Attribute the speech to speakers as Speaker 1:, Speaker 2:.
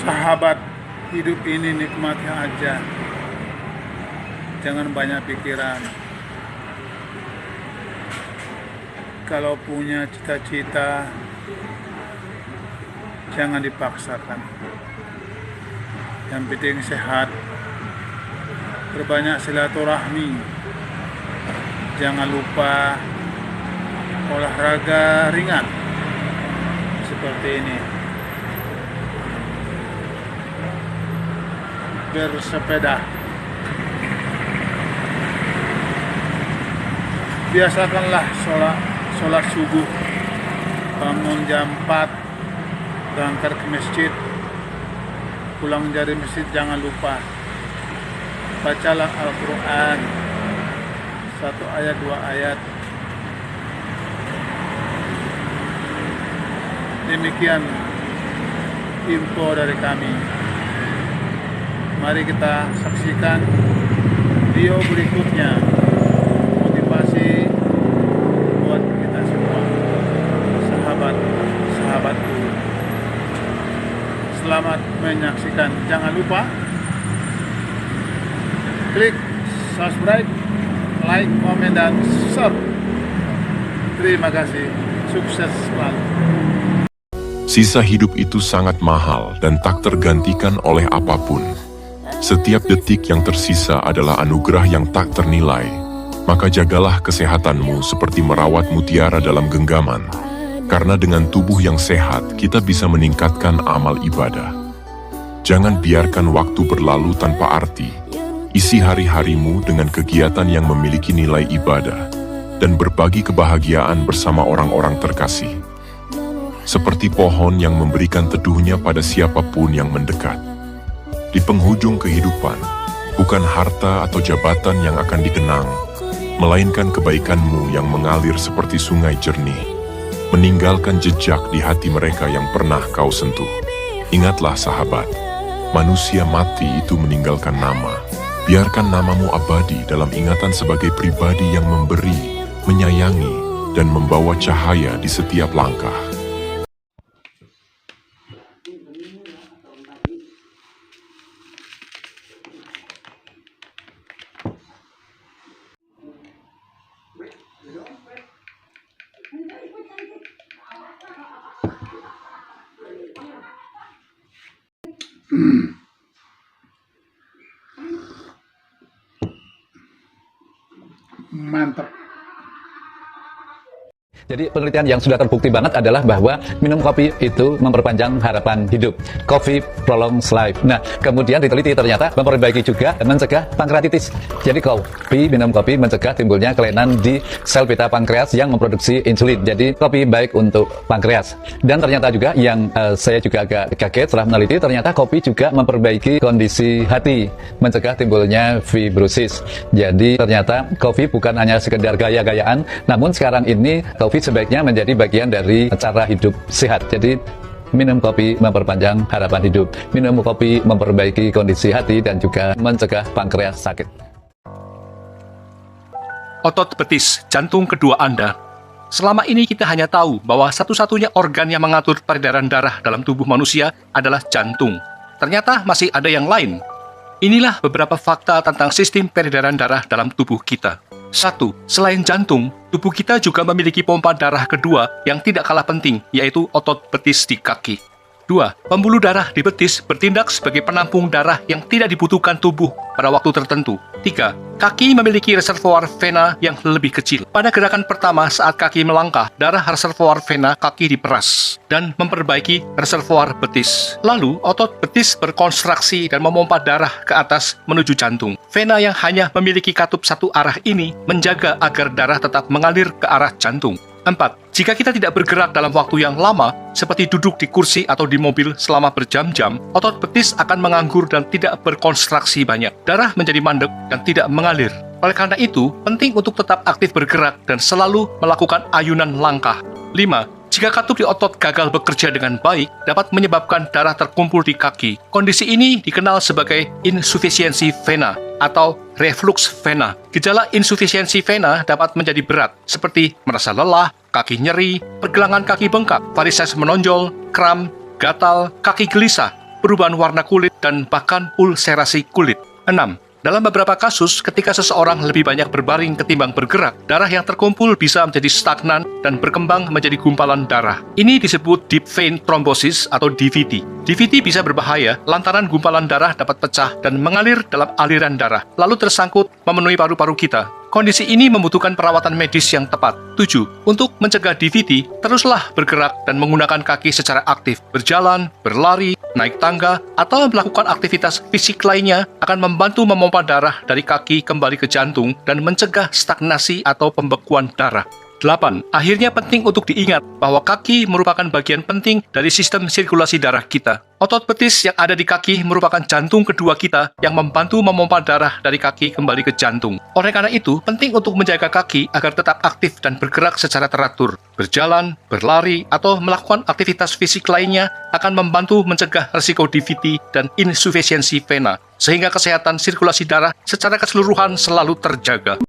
Speaker 1: Sahabat, hidup ini nikmati aja. Jangan banyak pikiran. Kalau punya cita-cita, jangan dipaksakan. Yang penting sehat. Perbanyak silaturahmi. Jangan lupa olahraga ringan seperti ini. Bersepeda. Biasakanlah sholat subuh. Bangun jam 4, berangkat ke masjid. Pulang dari masjid jangan lupa bacalah Al-Quran, 1 ayat 2 ayat. Demikian info dari kami. Mari kita saksikan video berikutnya, motivasi buat kita semua, sahabatku. Selamat menyaksikan. Jangan lupa klik subscribe, like, komen, dan share. Terima kasih. Sukses selalu.
Speaker 2: Sisa hidup itu sangat mahal dan tak tergantikan oleh apapun. Setiap detik yang tersisa adalah anugerah yang tak ternilai. Maka jagalah kesehatanmu seperti merawat mutiara dalam genggaman. Karena dengan tubuh yang sehat, kita bisa meningkatkan amal ibadah. Jangan biarkan waktu berlalu tanpa arti. Isi hari-harimu dengan kegiatan yang memiliki nilai ibadah dan berbagi kebahagiaan bersama orang-orang terkasih. Seperti pohon yang memberikan teduhnya pada siapapun yang mendekat. Di penghujung kehidupan, bukan harta atau jabatan yang akan dikenang, melainkan kebaikanmu yang mengalir seperti sungai jernih, meninggalkan jejak di hati mereka yang pernah kau sentuh. Ingatlah sahabat, manusia mati itu meninggalkan nama. Biarkan namamu abadi dalam ingatan sebagai pribadi yang memberi, menyayangi, dan membawa cahaya di setiap langkah.
Speaker 1: Mantap.
Speaker 3: Jadi penelitian yang sudah terbukti banget adalah bahwa minum kopi itu memperpanjang harapan hidup. Coffee prolongs life. Nah, kemudian diteliti ternyata memperbaiki juga dan mencegah pankreatitis. Jadi minum kopi mencegah timbulnya kelainan di sel beta pankreas yang memproduksi insulin. Jadi kopi baik untuk pankreas. Dan ternyata juga yang saya juga agak kaget setelah meneliti, ternyata kopi juga memperbaiki kondisi hati, mencegah timbulnya fibrosis. Jadi ternyata kopi bukan hanya sekedar gaya-gayaan, namun sekarang ini kopi sebaiknya menjadi bagian dari cara hidup sehat. Jadi minum kopi memperpanjang harapan hidup. Minum kopi memperbaiki kondisi hati dan juga mencegah pankreas sakit.
Speaker 4: Otot betis, jantung kedua Anda. Selama ini kita hanya tahu bahwa satu-satunya organ yang mengatur peredaran darah dalam tubuh manusia adalah jantung. Ternyata masih ada yang lain. Inilah beberapa fakta tentang sistem peredaran darah dalam tubuh kita. 1. Selain jantung, tubuh kita juga memiliki pompa darah kedua yang tidak kalah penting, yaitu otot betis di kaki. 2. Pembuluh darah di betis bertindak sebagai penampung darah yang tidak dibutuhkan tubuh pada waktu tertentu. 3. Kaki memiliki reservoir vena yang lebih kecil. Pada gerakan pertama saat kaki melangkah, darah reservoir vena kaki diperas dan memperbaiki reservoir betis. Lalu, otot betis berkontraksi dan memompa darah ke atas menuju jantung. Vena yang hanya memiliki katup satu arah ini menjaga agar darah tetap mengalir ke arah jantung. 4. Jika kita tidak bergerak dalam waktu yang lama, seperti duduk di kursi atau di mobil selama berjam-jam, otot betis akan menganggur dan tidak berkontraksi banyak. Darah menjadi mandek dan tidak mengalir. Oleh karena itu, penting untuk tetap aktif bergerak dan selalu melakukan ayunan langkah. 5. Jika katup di otot gagal bekerja dengan baik, dapat menyebabkan darah terkumpul di kaki. Kondisi ini dikenal sebagai insufisiensi vena atau reflux vena. Gejala insufisiensi vena dapat menjadi berat, seperti merasa lelah, kaki nyeri, pergelangan kaki bengkak, varises menonjol, kram, gatal, kaki gelisah, perubahan warna kulit, dan bahkan ulserasi kulit. 6. Dalam beberapa kasus, ketika seseorang lebih banyak berbaring ketimbang bergerak, darah yang terkumpul bisa menjadi stagnan dan berkembang menjadi gumpalan darah. Ini disebut deep vein thrombosis atau DVT. DVT bisa berbahaya lantaran gumpalan darah dapat pecah dan mengalir dalam aliran darah, lalu tersangkut memenuhi paru-paru kita. Kondisi ini membutuhkan perawatan medis yang tepat. 7. Untuk mencegah DVT, teruslah bergerak dan menggunakan kaki secara aktif. Berjalan, berlari, naik tangga, atau melakukan aktivitas fisik lainnya akan membantu memompa darah dari kaki kembali ke jantung dan mencegah stagnasi atau pembekuan darah. 8. Akhirnya penting untuk diingat bahwa kaki merupakan bagian penting dari sistem sirkulasi darah kita. Otot betis yang ada di kaki merupakan jantung kedua kita yang membantu memompa darah dari kaki kembali ke jantung. Oleh karena itu, penting untuk menjaga kaki agar tetap aktif dan bergerak secara teratur. Berjalan, berlari, atau melakukan aktivitas fisik lainnya akan membantu mencegah risiko DVT dan insufisiensi vena, sehingga kesehatan sirkulasi darah secara keseluruhan selalu terjaga.